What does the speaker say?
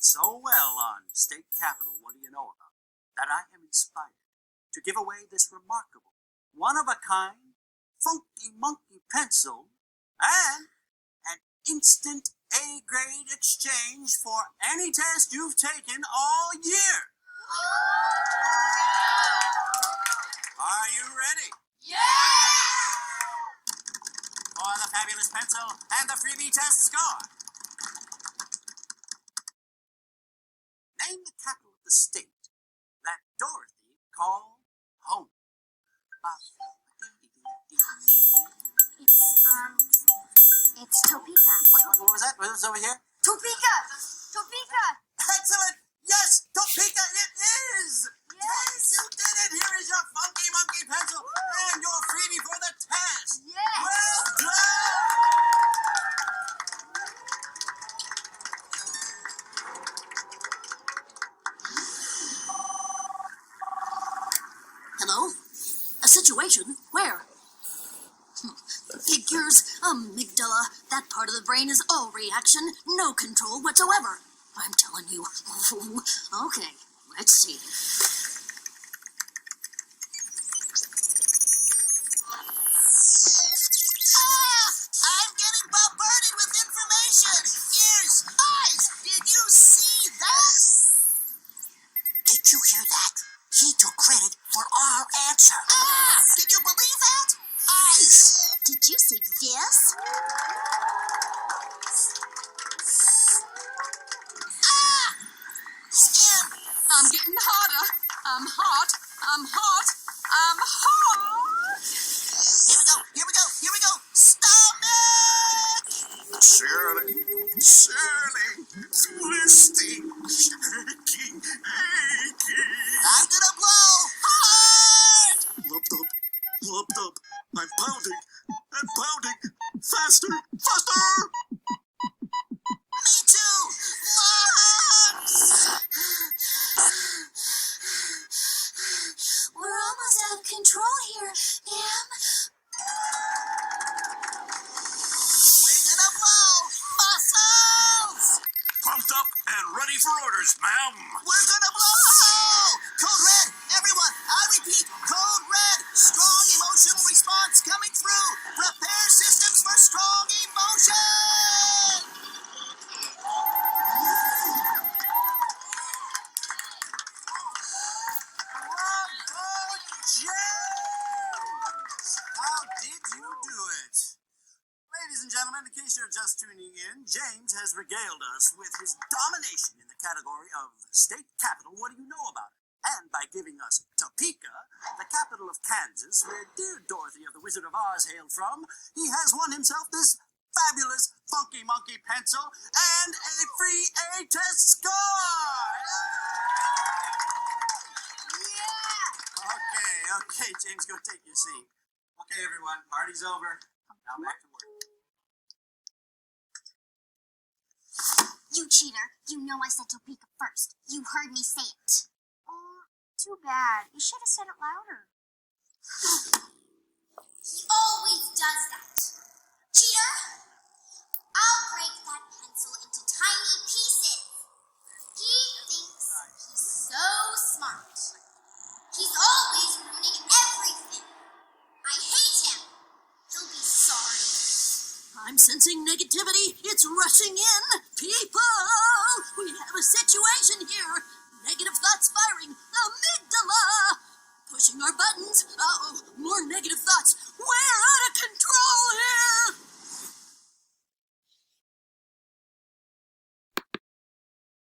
so well on State Capitol, what do you know about, that I am inspired to give away this remarkable, one-of-a-kind, funky monkey pencil and an instant A-grade exchange for any test you've taken all year. Are you ready? For the fabulous pencil and the freebie test score. Name the capital of the state that Dorothy called home. It's Topeka. What was that? What was over here? Topeka! Topeka! Excellent! Yes, Topeka it is! Yes! You did it! Here is your funky monkey pencil and your freebie for the test! Yes! Well done! Hello? A situation? Where? Figures, amygdala. That part of the brain is all reaction, no control whatsoever. I'm telling you. Okay, let's see. I'm getting bombarded with information! Ears, eyes, did you see that? Did you hear that? He took credit for our answer. Can you believe that? Eyes! Did you see this? Skin! I'm getting hotter. I'm hot. I'm hot. I'm hot! Here we go! Stomach! Shirley, twisting, shaking, aching. I'm gonna blow hard! Lumped up. I'm pounding. Faster! Me too! Lungs! We're almost out of control here, ma'am. We're gonna blow! Muscles! Pumped up and ready for orders, ma'am. We're gonna blow! Code red! Everyone, I repeat, code red! Strong emotional response coming through! Prepare systems for strong emotion! Bravo, James! How did you do it? Ladies and gentlemen, in case you're just tuning in, James has regaled us with his domination in the category of State Capitol. What do you know about it? And by giving us Topeka, the capital of Kansas, where dear Dorothy of the Wizard of Oz hailed from, he has won himself this fabulous funky monkey pencil and a free A-test score! Yeah! Okay, James, go take your seat. Okay, everyone, party's over. Now back to work. You cheater. You know I said Topeka first. You heard me say it. Oh, too bad. You should have said it louder. He always does that. Cheater! I'll break that pencil into tiny pieces. He thinks he's so smart. He's always ruining everything. I hate him. He'll be sorry. I'm sensing negativity. It's rushing in. People, we have a situation here. Negative thoughts firing.